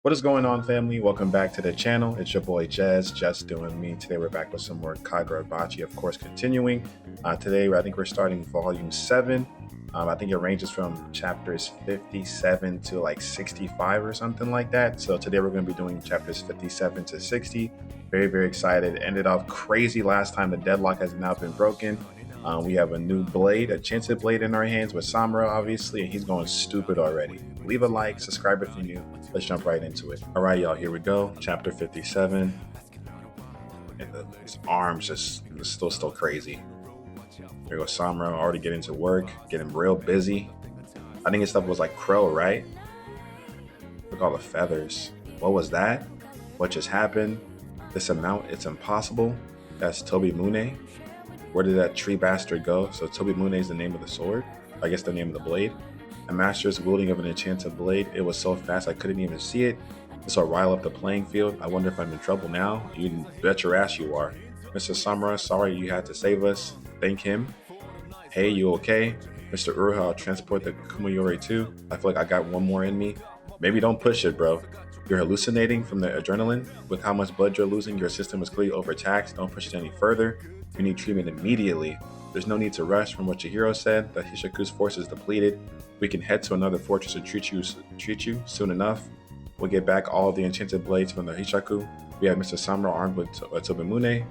What is going on, family? Welcome back to the channel. It's your boy Jez, just doing me. Today we're back with some more Kagurabachi, of course, continuing. Today I think we're starting volume 7. I think it ranges from chapters 57 to like 65 or something like that. So today we're going to be doing chapters 57 to 60. Very, very excited. Ended off crazy last time. The deadlock has now been broken. We have a new blade, a Chinsei blade in our hands with Samura, obviously, and he's going stupid already. Leave a like, subscribe if you're new. Let's jump right into it. All right, y'all, here we go. Chapter 57. And his arms just still crazy. Here goes Samura, already getting to work, getting real busy. I think his stuff was like Crow, right? Look at all the feathers. What was that? What just happened? This amount, it's impossible. That's Tobi Mune. Where did that tree bastard go? So Tobi Mune is the name of the sword. I guess the name of the blade. A master's wielding of an enchanted blade. It was so fast I couldn't even see it. This will rile up the playing field. I wonder if I'm in trouble now. You bet your ass you are. Mr. Samura, sorry you had to save us. Thank him. Hey, you okay? Mr. Uruha, I'll transport the Kumuyori too. I feel like I got one more in me. Maybe don't push it, bro. You're hallucinating from the adrenaline. With how much blood you're losing, your system is clearly overtaxed. Don't push it any further. You need treatment immediately. There's no need to rush. From what Chihiro said, that Hishaku's force is depleted. We can head to another fortress to treat you soon enough. We'll get back all of the enchanted blades from the Hishaku. We have Mr. Samura armed with Tobimune.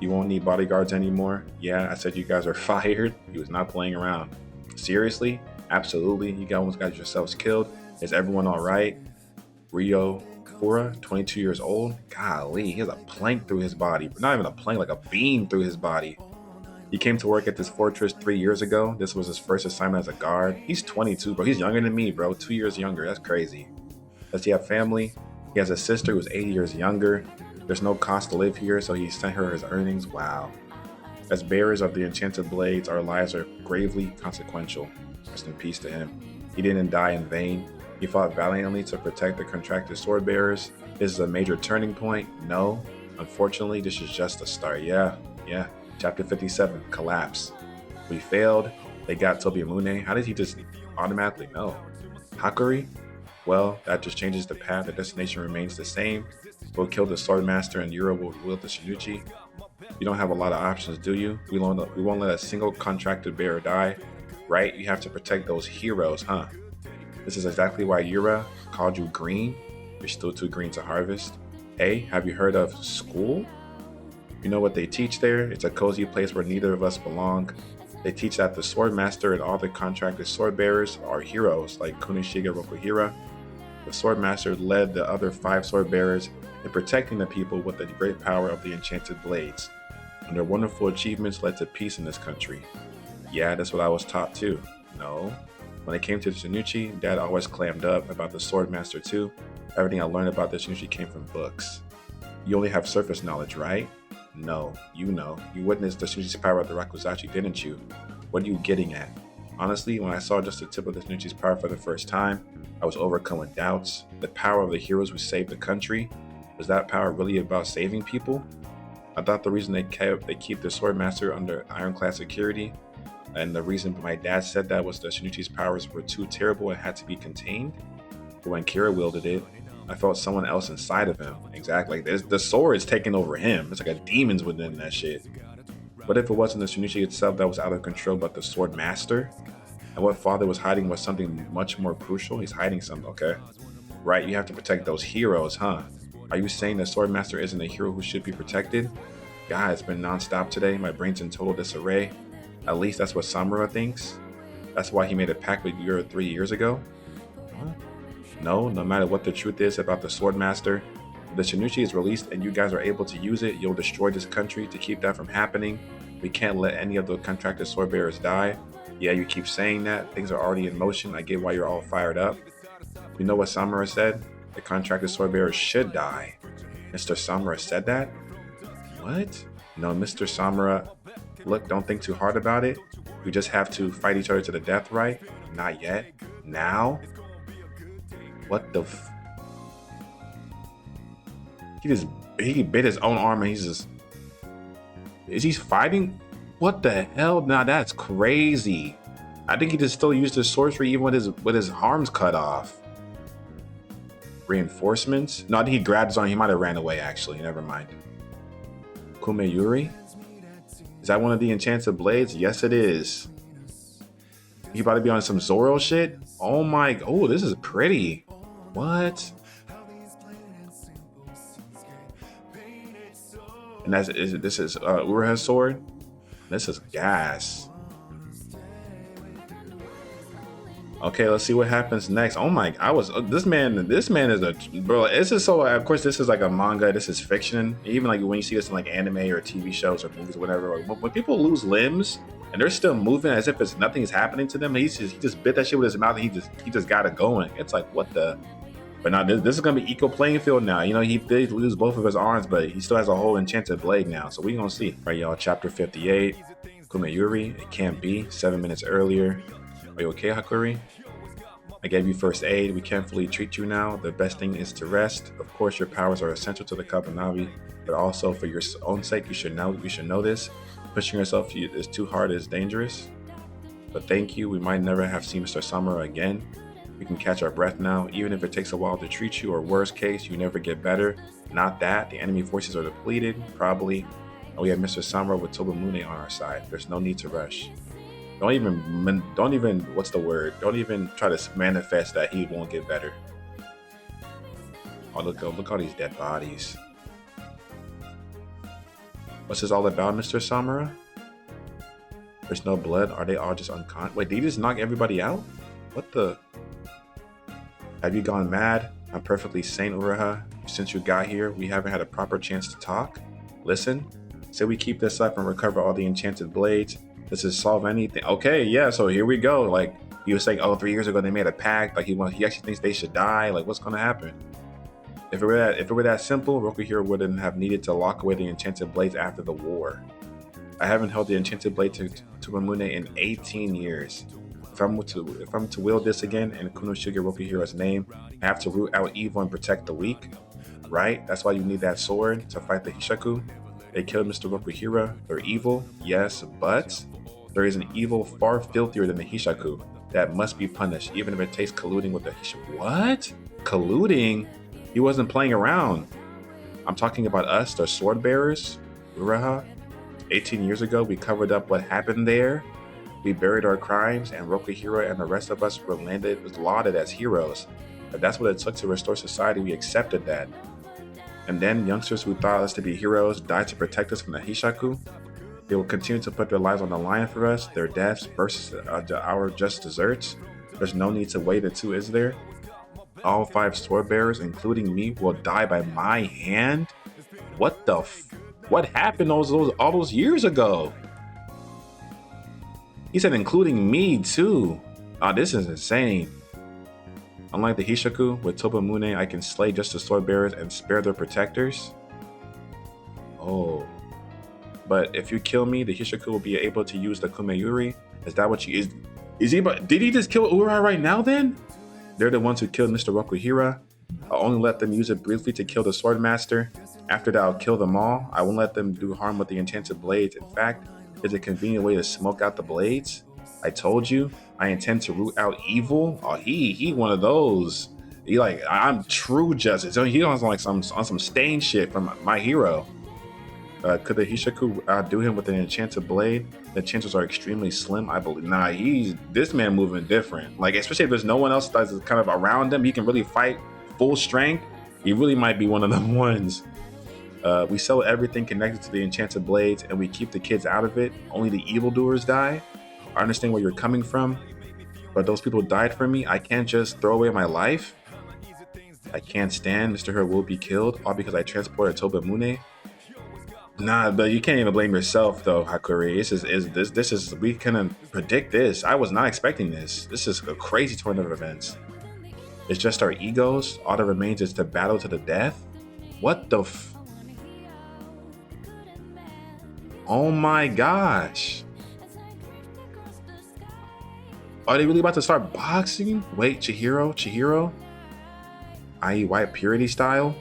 You won't need bodyguards anymore. Yeah, I said you guys are fired. He was not playing around. Seriously? Absolutely. You almost got yourselves killed. Is everyone all right? Ryo Kura, 22 years old. Golly, he has a plank through his body. Not even a plank, like a beam through his body. He came to work at this fortress 3 years ago. This was his first assignment as a guard. He's 22, bro. He's younger than me, bro. 2 years younger. That's crazy. Does he have family? He has a sister who's 8 years younger. There's no cost to live here, so he sent her his earnings. Wow. As bearers of the enchanted blades, our lives are gravely consequential. Rest in peace to him. He didn't die in vain. He fought valiantly to protect the contracted sword bearers. This is a major turning point. No. Unfortunately, this is just the start. Yeah. Chapter 57, collapse. We failed. They got Tobi Mune. How did he just automatically know? Hakuri? Well, that just changes the path. The destination remains the same. We'll kill the sword master and Yura will wield the Shinichi. You don't have a lot of options, do you? We won't let a single contracted bearer die. Right? You have to protect those heroes, huh? This is exactly why Yura called you green. You're still too green to harvest. Hey, have you heard of school? You know what they teach there? It's a cozy place where neither of us belong. They teach that the sword master and all the contracted sword bearers are heroes, like Kunishiga Rokuhira. The sword master led the other 5 sword bearers in protecting the people with the great power of the enchanted blades. And their wonderful achievements led to peace in this country. Yeah, that's what I was taught too. No. When it came to the Shinichi, Dad always clammed up about the sword master too. Everything I learned about the Shinichi came from books. You only have surface knowledge, right? No, you know. You witnessed the Shinichi's power of the Rakuzachi, didn't you? What are you getting at? Honestly, when I saw just the tip of the Shinichi's power for the first time, I was overcome with doubts. The power of the heroes who saved the country? Was that power really about saving people? I thought the reason they keep the sword master under ironclad security, and the reason my dad said that was the Shinichi's powers were too terrible and had to be contained. But when Kira wielded it, I felt someone else inside of him. Exactly. The sword is taking over him. It's like a demon's within that shit. What if it wasn't the Shinichi itself that was out of control, but the sword master? And what father was hiding was something much more crucial. He's hiding something. Okay. Right, you have to protect those heroes, huh? Are you saying the sword master isn't a hero who should be protected? God, it's been non-stop today. My brain's in total disarray. At least that's what Samura thinks. That's why he made a pact with Yura 3 years ago. What? No matter what the truth is about the sword master, if the Shinichi is released and you guys are able to use it, you'll destroy this country. To keep that from happening, we can't let any of the contracted sword bearers die. Yeah, you keep saying that. Things are already in motion. I get why you're all fired up. You know what Samura said? The contracted sword bearers should die. Mr. Samura said that? What? No, Mr. Samura, look, don't think too hard about it. We just have to fight each other to the death, right? Not yet. Now? What the he bit his own arm and he's just, is he fighting? What the hell? Nah, that's crazy. I think he just still used his sorcery even with his arms cut off. Reinforcements? No, I think he grabbed his arm. He might have ran away, actually. Never mind. Kumeyuri? Is that one of the enchanted blades? Yes, it is. He about to be on some Zoro shit? Oh my... Oh, this is pretty. What? And this is Uraha's sword? This is gas. Okay, let's see what happens next. Oh my, this man is a, bro, this is so, of course, this is like a manga, this is fiction. Even like when you see this in like anime or TV shows or movies or whatever, when people lose limbs and they're still moving as if it's nothing is happening to them, he just bit that shit with his mouth and he just got it going. It's like, what the? But now this is gonna be equal playing field now. You know, he did lose both of his arms, but he still has a whole enchanted blade now. So we gonna see. Right, y'all, chapter 58, Kumeyuri, it can't be, 7 minutes earlier. Are you okay, Hakuri? I gave you first aid. We can't fully treat you now. The best thing is to rest. Of course, your powers are essential to the Kabanavi, but also for your own sake, you should know this. Pushing yourself is too hard is dangerous. But thank you. We might never have seen Mr. Samura again. We can catch our breath now, even if it takes a while to treat you, or worst case, you never get better. Not that. The enemy forces are depleted, probably. And we have Mr. Samura with Tobamune on our side. There's no need to rush. Don't even, what's the word? Don't even try to manifest that he won't get better. Oh, look all these dead bodies. What's this all about, Mr. Samura? There's no blood. Are they all just unconscious? Wait, did he just knock everybody out? What the? Have you gone mad? I'm perfectly sane, Uraha. Since you got here, we haven't had a proper chance to talk. Listen, say we keep this up and recover all the enchanted blades. Does it solve anything? Okay, yeah, so here we go. Like, he was saying, oh, 3 years ago they made a pact. Like, he actually thinks they should die. Like, what's going to happen? If it were that simple, Rokuhiro wouldn't have needed to lock away the enchanted blades after the war. I haven't held the enchanted blade to Mamune in 18 years. If I'm to wield this again in Kunoshige Rokuhiro's name, I have to root out evil and protect the weak. Right? That's why you need that sword to fight the Hishaku. They killed Mr. Rokuhiro. They're evil, yes, but there is an evil far filthier than the Hishaku that must be punished, even if it takes colluding with the Hishaku. What? Colluding? He wasn't playing around. I'm talking about us, the sword bearers. Uraha. 18 years ago, we covered up what happened there. We buried our crimes, and Rokuhiro and the rest of us were lauded as heroes. If that's what it took to restore society, we accepted that. And then youngsters who thought us to be heroes died to protect us from the Hishaku. They will continue to put their lives on the line for us. Their deaths versus our just desserts. There's no need to weigh the two, is there? All 5 sword bearers, including me, will die by my hand? What the what happened all those years ago? He said including me too. Oh, this is insane. Unlike the Hishaku, with Tobamune, I can slay just the sword bearers and spare their protectors. Oh. But if you kill me, the Hishaku will be able to use the Kumeyuri. Is that what is he about? Did he just kill Ura right now then? They're the ones who killed Mr. Rokuhiro. I'll only let them use it briefly to kill the sword master. After that, I'll kill them all. I won't let them do harm with the enchanted blades. In fact, it's a convenient way to smoke out the blades. I told you, I intend to root out evil. Oh, he one of those. He like, I'm true justice. So he on like on some stain shit from My Hero. Could the Hishaku outdo him with an enchanted blade? The chances are extremely slim, I believe. Nah, this man moving different. Like, especially if there's no one else that's kind of around him, he can really fight full strength. He really might be one of them ones. We sell everything connected to the enchanted blades, and we keep the kids out of it. Only the evildoers die. I understand where you're coming from, but those people died for me. I can't just throw away my life. I can't stand Mr. Her will be killed, all because I transported Tobamune. Nah, but you can't even blame yourself though, Hakuri. This is we couldn't predict this. I was not expecting this. This is a crazy turn of events. It's just our egos. All that remains is to battle to the death. What the Oh my gosh. Are they really about to start boxing? Wait, Chihiro? I.e. White Purity style?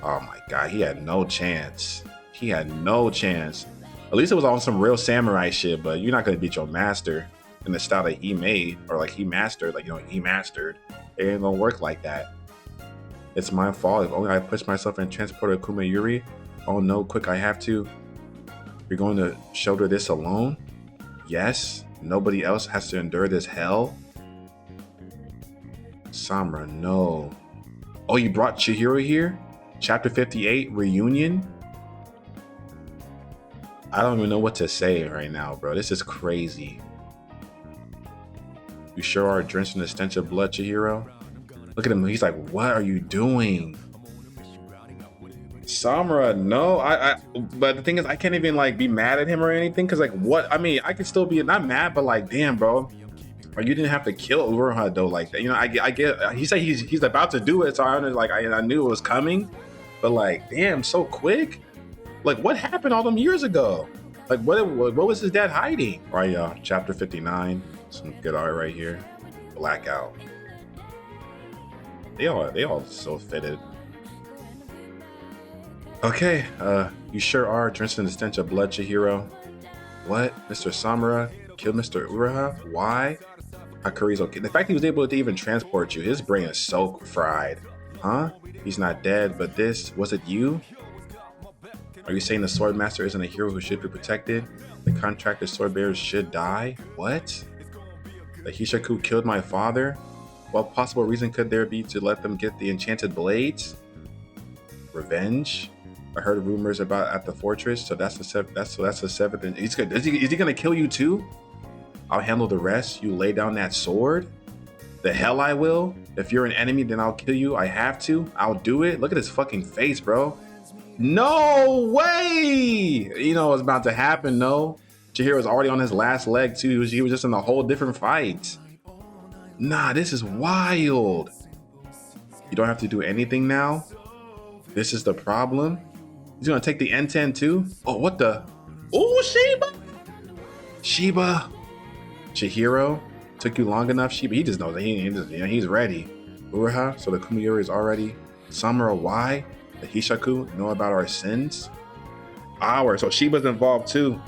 Oh my god, he had no chance. At least it was on some real samurai shit, but you're not gonna beat your master. in the style that he made or like he mastered, like, you know, he mastered, it ain't gonna work like that. It's my fault. If only I pushed myself and transported Kumayuri. Oh no, quick, I have to. You're going to shoulder this alone? Yes. Nobody else has to endure this hell? Samura, no. Oh, you brought Chihiro here? Chapter 58, reunion? I don't even know what to say right now, bro. This is crazy. You sure are drenched in the stench of blood, Chihiro. Look at him. He's like, what are you doing? Samura, no. But the thing is, I can't even like be mad at him or anything. Cause like, what? I mean, I could still be not mad, but like, damn, bro. Or you didn't have to kill Uruha though, like that. You know, I get. He said he's about to do it, so I knew it was coming. But like, damn, so quick. Like, what happened all them years ago? Like, what was his dad hiding? All right, y'all. Chapter 59. Some good art right here. Blackout. They all so fitted. Okay, you sure are drenched in the stench of blood, Chihiro. What? Mr. Samura killed Mr. Uruha? Why? Hakuri's okay. The fact he was able to even transport you, his brain is so fried. Huh? He's not dead, but this, was it you? Are you saying the sword master isn't a hero who should be protected? The contracted sword bearers should die? What? The Hishaku killed my father? What possible reason could there be to let them get the enchanted blades? Revenge? I heard rumors about at the fortress, so that's the seventh. And is he gonna kill you too? I'll handle the rest. You lay down that sword? The hell I will. If you're an enemy, then I'll kill you. I have to. I'll do it. Look at his fucking face, bro. No way! You know what's about to happen, no? Chihiro's already on his last leg too. He was just in a whole different fight. Nah, this is wild. You don't have to do anything now? This is the problem? He's gonna take the N10 too? Oh, what the? Oh, Shiba! Chihiro? Took you long enough, Shiba? He just knows that he's ready. Uruha, so the Kumayuri is already. Samura, why? The Hishaku know about our sins? So Shiba's involved too.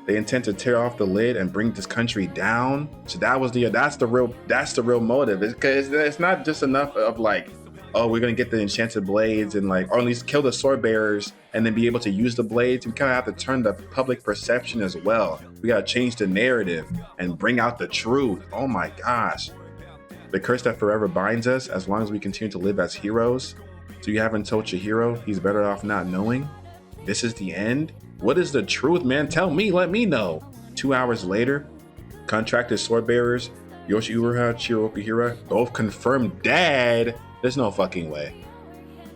They intend to tear off the lid and bring this country down. So that's the real motive. It's not just enough of like, oh, we're gonna get the enchanted blades and like, or at least kill the sword bearers and then be able to use the blades. We kind of have to turn the public perception as well. We gotta change the narrative and bring out the truth. Oh my gosh. The curse that forever binds us as long as we continue to live as heroes. So you haven't told Chihiro he's better off not knowing? This is the end? What is the truth, man? Tell me, let me know. 2 hours later, contracted sword bearers, Yoshi Uruha, Chihiro Okihira, both confirmed dead. There's no fucking way.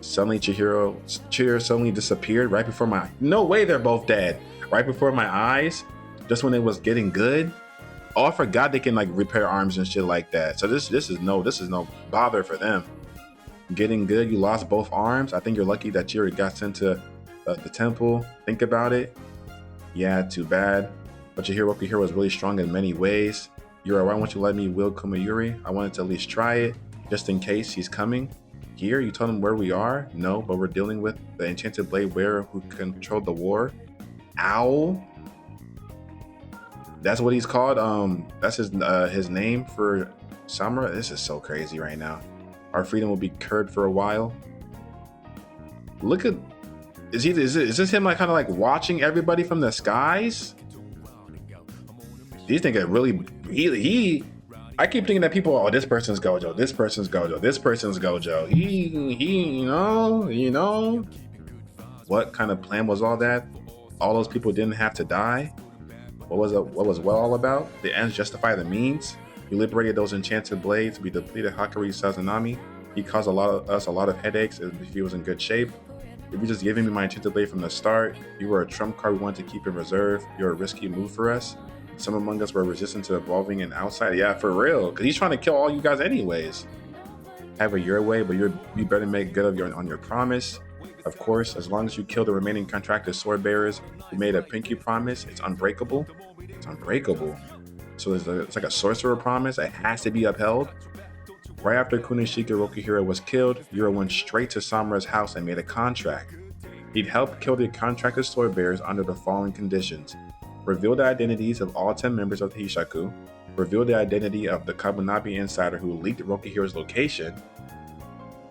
Suddenly Chihiro suddenly disappeared right before my, no way they're both dead. Right before my eyes, just when it was getting good. Oh, I forgot they can like repair arms and shit like that. So this is no bother for them. Getting good, you lost both arms. I think you're lucky that Chihiro got sent to the temple. Think about it. Yeah, too bad. But Chihiro Okihira was really strong in many ways. Yura, why won't you let me wield Kumayuri? I wanted to at least try it, just in case he's coming. Here, you told him where we are? No, but we're dealing with the enchanted blade wearer who controlled the war. Owl? That's what he's called. That's his name for Samura. This is so crazy right now. Our freedom will be curbed for a while. Look at, is this him like kind of like watching everybody from the skies? These niggas really I keep thinking that people, oh, this person's Gojo, this person's Gojo, this person's Gojo. He, you know. What kind of plan was all that? All those people didn't have to die? What was it all about? The ends justify the means? We liberated those enchanted blades. We depleted Hakuri Sazanami. He caused us a lot of headaches if he was in good shape. If you just giving me my enchanted blade from the start, you were a trump card we wanted to keep in reserve. You're a risky move for us. Some among us were resistant to evolving and outside. Yeah, for real. Because he's trying to kill all you guys anyways. Have it your way, but you better make good on your promise. Of course, as long as you kill the remaining contracted sword bearers who made a pinky promise, it's unbreakable. It's unbreakable. So it's like a sorcerer promise. It has to be upheld. Right after Kunishika Okihira was killed, Yura went straight to Samura's house and made a contract. He'd help kill the contracted sword bearers under the following conditions. Reveal the identities of all 10 members of the Hishaku. Reveal the identity of the Kabunabi insider who leaked Rokuhiro's location.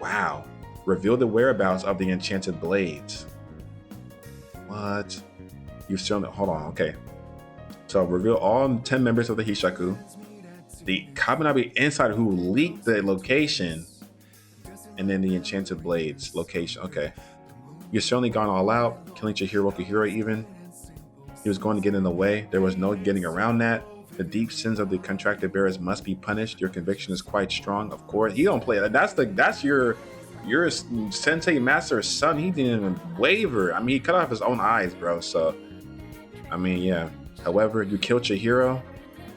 Wow. Reveal the whereabouts of the enchanted blades. What? You've shown it. Hold on. Okay. So reveal all 10 members of the Hishaku. The Kabunabi insider who leaked the location. And then the enchanted blades location. Okay. You've certainly gone all out, killing Chihiro Rokuhiro even. He was going to get in the way. There was no getting around that. The deep sins of the contracted bearers must be punished. Your conviction is quite strong, of course. He don't play that. That's your sensei master's son. He didn't even waver. I mean, he cut off his own eyes, bro. So, I mean, yeah. However, you killed Chihiro,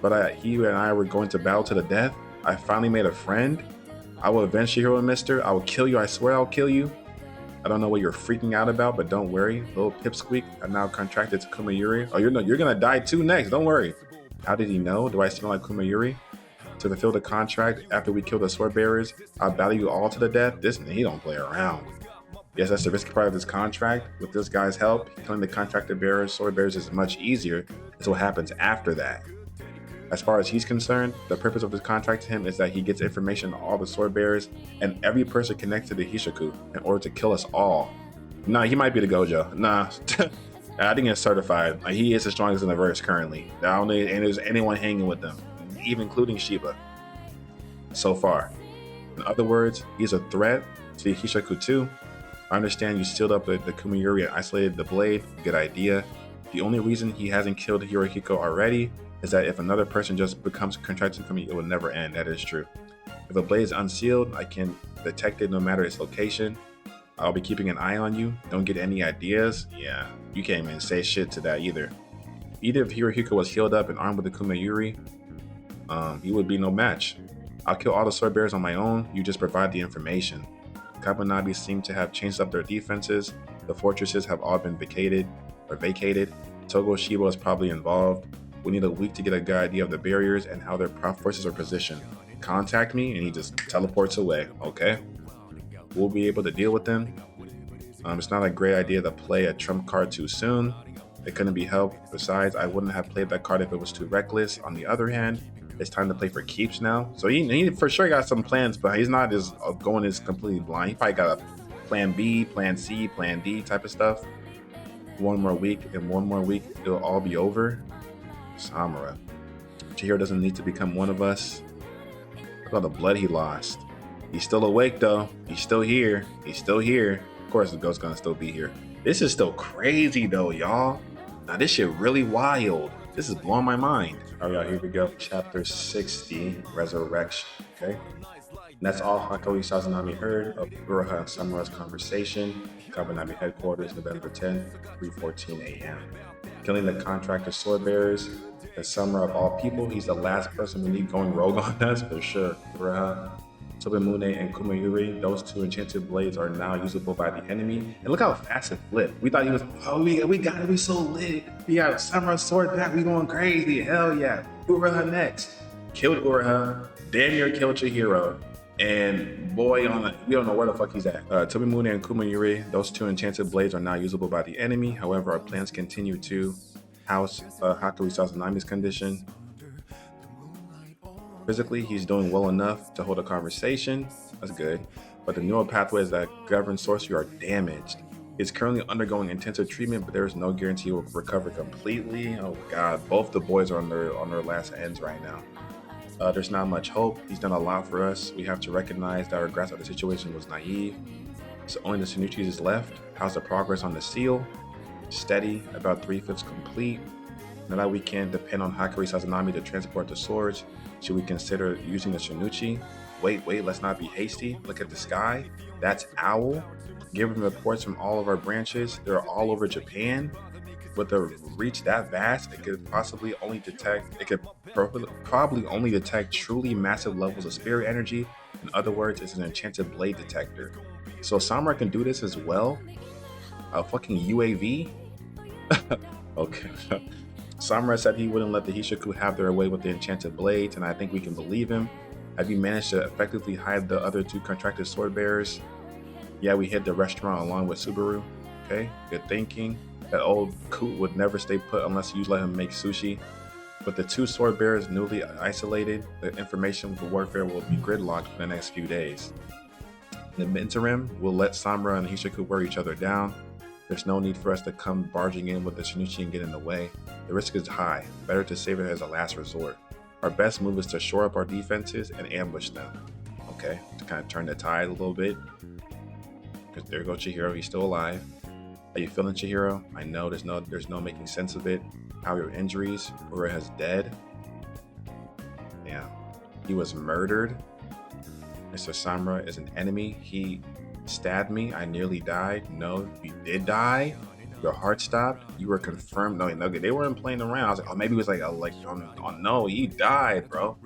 but he and I were going to battle to the death. I finally made a friend. I will avenge Chihiro, mister. I will kill you. I swear I'll kill you. I don't know what you're freaking out about, but don't worry. Little pipsqueak, I'm now contracted to Kumayuri. Oh, you're gonna die too next. Don't worry. How did he know? Do I smell like Kumayuri? To fulfill the contract, after we kill the sword bearers, I'll battle you all to the death. He don't play around. Yes, that's the risky part of this contract. With this guy's help, killing the contracted bearers, sword bearers is much easier. It's what happens after that. As far as he's concerned, the purpose of this contract to him is that he gets information on all the sword bearers and every person connected to the Hishaku in order to kill us all. Nah, he might be the Gojo. Nah, I think it's certified. Like, he is the strongest in the verse currently. I don't think there's anyone hanging with them, even including Shiba. So far. In other words, he's a threat to the Hishaku too. I understand you sealed up the Kumayuri and isolated the blade. Good idea. The only reason he hasn't killed Hirohiko already is that if another person just becomes contracted to me, it will never end. That is true. If a blade is unsealed, I can detect it no matter its location. I'll be keeping an eye on you. Don't get any ideas. Yeah, you can't even say shit to that either. Either if Hirohiko was healed up and armed with the Kumayuri, he would be no match. I'll kill all the sword bearers on my own. You just provide the information. Kabunabi seem to have changed up their defenses. The fortresses have all been vacated. Togo Shiba is probably involved. We need a week to get a good idea of the barriers and how their forces are positioned. Contact me, and he just teleports away. Okay, we'll be able to deal with them. It's not a great idea to play a trump card too soon. It couldn't be helped. Besides, I wouldn't have played that card if it was too reckless. On the other hand, it's time to play for keeps now. So he for sure got some plans, but he's not just going as completely blind. He probably got a plan B, plan C, plan D type of stuff. One more week, it'll all be over. Samura. Chihiro doesn't need to become one of us. Look at all the blood he lost. He's still awake though. He's still here. Of course the ghost's gonna still be here. This is still crazy though, y'all. Now this shit really wild. This is blowing my mind. All right, y'all, here we go. Chapter 60, Resurrection. Okay. And that's all Hakoi Sazanami heard of Uruha and Samura's conversation. Kabunabi headquarters, November 10th, 3:14 a.m. Killing the contractor sword bearers, the Samura of all people. He's the last person we need going rogue on us for sure. Uruha, Tobimune, and Kumayuri, those two enchanted blades are now usable by the enemy. And look how fast it flipped. We thought he was, we got it, we so lit. We got Samura sword back, we going crazy. Hell yeah. Uruha next. Killed Uruha, damn near killed Chihiro. And boy, we don't know where the fuck he's at. Tobimune and Kumayuri, those two enchanted blades are now usable by the enemy. However, our plans continue to house Hakoi Sazanami's condition. Physically, he's doing well enough to hold a conversation. That's good. But the neural pathways that govern sorcery are damaged. He's currently undergoing intensive treatment, but there is no guarantee he will recover completely. Oh god, both the boys are on their last ends right now. There's not much hope. He's done a lot for us. We have to recognize that our grasp of the situation was naive. So only the Sanuchis is left. How's the progress on the seal? Steady, about 3/5 complete. Now that we can depend on Hakoi Sazanami to transport the swords, should we consider using the Sanuchi? Wait, let's not be hasty. Look at the sky. That's Owl. Given reports from all of our branches, they're all over Japan. With a reach that vast, it could probably only detect truly massive levels of spirit energy. In other words, it's an enchanted blade detector. So Samura can do this as well? A fucking UAV? Okay. Samura said he wouldn't let the Hishaku have their way with the enchanted blades, and I think we can believe him. Have you managed to effectively hide the other two contracted sword bearers? Yeah, we hit the restaurant along with Subaru. Okay, good thinking. That old coot would never stay put unless you let him make sushi. With the two sword bearers newly isolated, the information for warfare will be gridlocked for the next few days. In the interim, we'll let Samura and Hishaku wear each other down. There's no need for us to come barging in with the Shinichi and get in the way. The risk is high. Better to save it as a last resort. Our best move is to shore up our defenses and ambush them. Okay, to kind of turn the tide a little bit. Because there goes Chihiro, he's still alive. How you feeling, Chihiro? I know there's no making sense of it. How are your injuries? Ura has dead. Yeah, he was murdered. Mr. Samura is an enemy. He stabbed me. I nearly died. No, you did die. Your heart stopped. You were confirmed. No, they weren't playing around. I was like, oh, maybe it was no, he died, bro.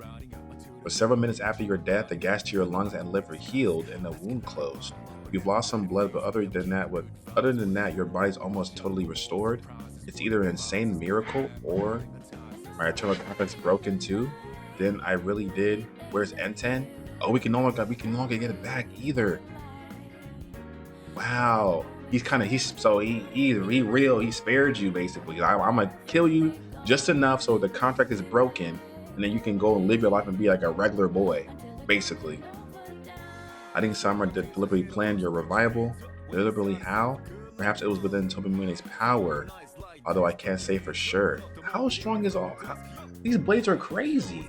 For several minutes after your death, the gas to your lungs and liver healed and the wound closed. You've lost some blood, but other than that, your body's almost totally restored. It's either an insane miracle or my eternal confidence broken too. Then I really did. Where's N10? Oh, we can no longer get it back either. Wow. He spared you basically. I'm gonna kill you just enough so the contract is broken, and then you can go and live your life and be like a regular boy, basically. I think Samura deliberately planned your revival. Deliberately how? Perhaps it was within Tobimune's power, although I can't say for sure. How strong is these blades are crazy.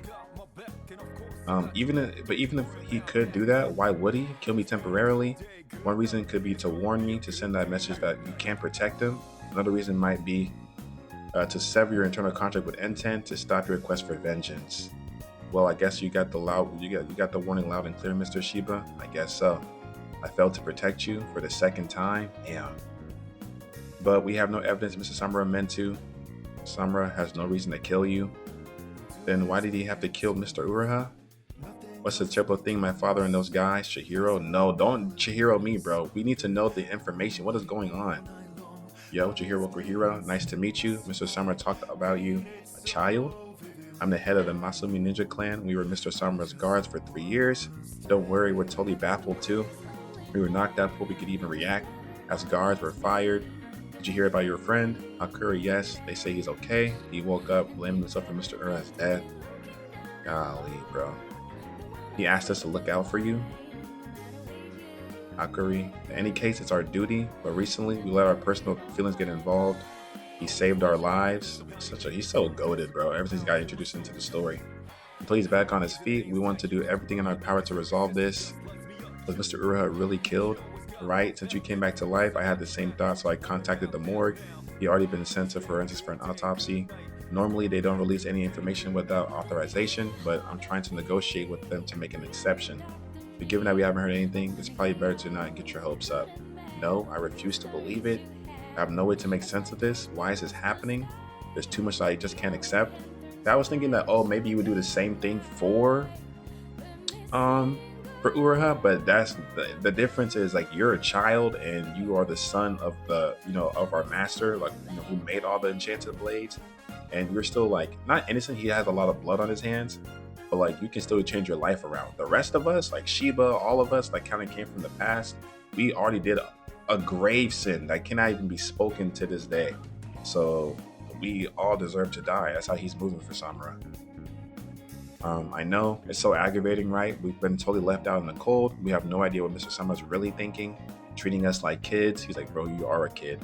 Even if he could do that, why would he kill me temporarily? One reason could be to warn me, to send that message that you can't protect him. Another reason might be to sever your internal contract with N10 to stop your request for vengeance. Well, I guess you got the warning loud and clear, Mr. Shiba. I guess so. I failed to protect you for the second time. Damn. But we have no evidence Mr. Samura meant to. Samura has no reason to kill you. Then why did he have to kill Mr. Uraha? What's the terrible thing my father and those guys? Chihiro? No, don't Chihiro me, bro. We need to know the information. What is going on? Yo, Chihiro Kuhiro, nice to meet you. Mr. Samura talked about you. A child? I'm the head of the Masumi Ninja clan. We were Mr. Samura's guards for 3 years. Don't worry, we're totally baffled too. We were knocked out before we could even react. As guards, we're fired. Did you hear about your friend? Hakura, yes. They say he's okay. He woke up, blaming himself for Mr. Ura's death. Golly, bro. He asked us to look out for you. Hakuri, in any case, it's our duty, but recently we let our personal feelings get involved. He saved our lives. He's so goated, bro. Ever since he got introduced into the story. Until he's back on his feet, we want to do everything in our power to resolve this. Was Mr. Uraha really killed? Right? Since you came back to life, I had the same thought, so I contacted the morgue. He already been sent to forensics for an autopsy. Normally, they don't release any information without authorization, but I'm trying to negotiate with them to make an exception. But given that we haven't heard anything, it's probably better to not get your hopes up. No, I refuse to believe it. I have no way to make sense of this. Why is this happening? There's too much that I just can't accept. I was thinking that, oh, maybe you would do the same thing for Uraha, but that's the difference is like you're a child and you are the son of of our master, who made all the enchanted blades, and you're still like not innocent. He has a lot of blood on his hands, but like you can still change your life around. The rest of us, like Shiba, all of us, like kind of came from the past. We already did a grave sin that cannot even be spoken to this day. So we all deserve to die. That's how he's moving for Samura. I know it's so aggravating, right? We've been totally left out in the cold. We have no idea what Mr. Samura's really thinking, treating us like kids. He's like, bro, you are a kid.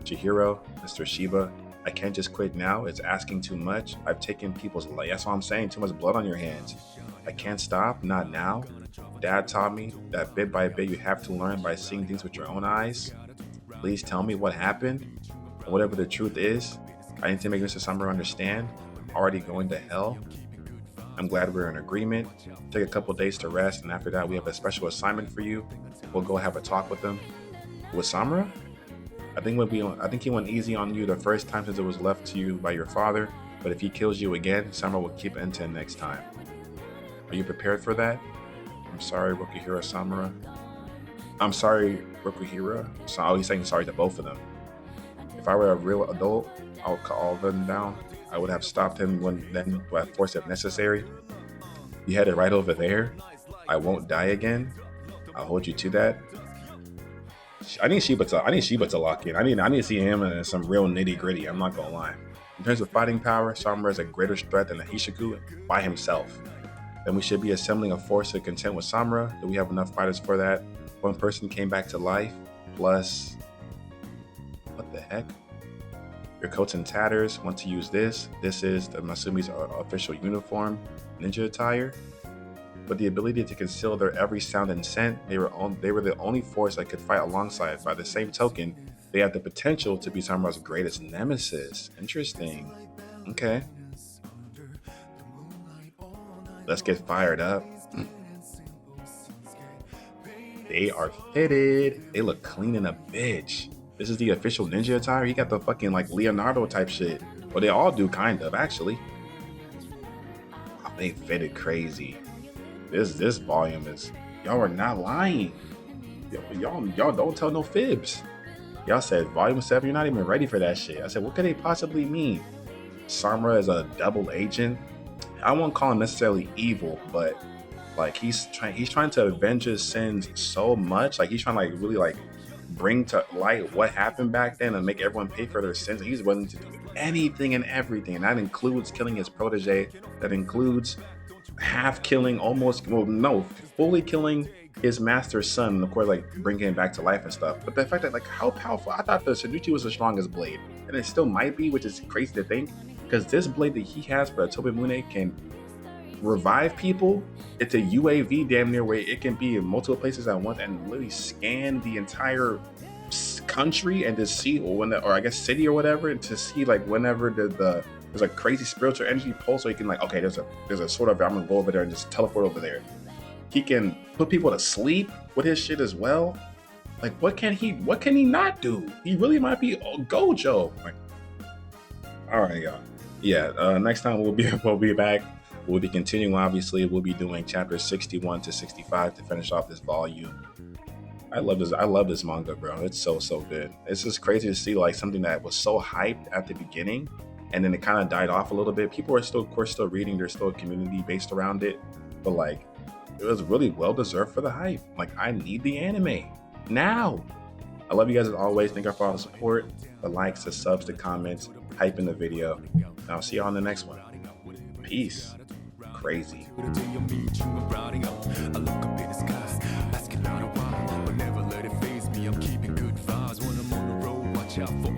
Chihiro, Mr. Shiba, I can't just quit now. It's asking too much. I've taken people's life. That's what I'm saying. Too much blood on your hands. I can't stop. Not now. Dad taught me that bit by bit you have to learn by seeing things with your own eyes. Please tell me what happened. And whatever the truth is, I need to make Mr. Samura understand. I'm already going to hell. I'm glad we're in agreement. Take a couple days to rest, and after that, we have a special assignment for you. We'll go have a talk with him. With Samura? I think he went easy on you the first time since it was left to you by your father, but if he kills you again, Samura will keep N10 next time. Are you prepared for that? I'm sorry, Rokuhira Samura. I'm sorry, Rokuhira. So, he's saying sorry to both of them. If I were a real adult, I'll call them down. I would have stopped him by force if necessary. You had it right over there. I won't die again. I'll hold you to that. I need Shiba to lock in. I need to see him in some real nitty gritty. I'm not gonna lie. In terms of fighting power, Samura is a greater threat than the Hishiku by himself. Then we should be assembling a force to contend with Samura. Do we have enough fighters for that? One person came back to life, plus what the heck? Your coat's in tatters. Want to use this? This is the Masumi's official uniform, ninja attire. With the ability to conceal their every sound and scent, they were the only force that could fight alongside. By the same token, they have the potential to be Samura's greatest nemesis. Interesting. Okay. Let's get fired up. They are fitted. They look clean in a bitch. This is the official ninja attire. He got the fucking like Leonardo type shit. Well, they all do kind of actually. Oh, they fitted crazy. This volume is, y'all are not lying. Y'all don't tell no fibs. Y'all said volume 7, you're not even ready for that shit. I said, what could they possibly mean? Samura is a double agent. I won't call him necessarily evil, but like he's trying to avenge his sins so much. Like he's trying to like really like bring to light what happened back then and make everyone pay for their sins. He's willing to do anything and everything. And that includes killing his protege. That includes half killing, fully killing his master's son, and of course like bringing him back to life and stuff. But the fact that like how powerful, I thought the Tsunuchi was the strongest blade, and it still might be, which is crazy to think, because this blade that he has for Tobimune can revive people. It's a UAV damn near, where it can be in multiple places at once and literally scan the entire country and to see, or I guess city or whatever, and to see like whenever there's a crazy spiritual energy pulse, so he can like, okay, there's a sort of, I'm gonna go over there and just teleport over there. He can put people to sleep with his shit as well. Like, what can he not do? He really might be Gojo. Like, all right, y'all. Yeah, next time we'll be back. We'll be continuing. Obviously, we'll be doing chapters 61 to 65 to finish off this volume. I love this manga, bro. It's so good. It's just crazy to see like something that was so hyped at the beginning, and then it kind of died off a little bit. People are still, of course, still reading. There's still a community based around it, but like, it was really well deserved for the hype. Like, I need the anime now. I love you guys as always. Thank you for all the support, the likes, the subs, the comments, hyping the video. And I'll see you on the next one. Peace. Crazy. Watch out for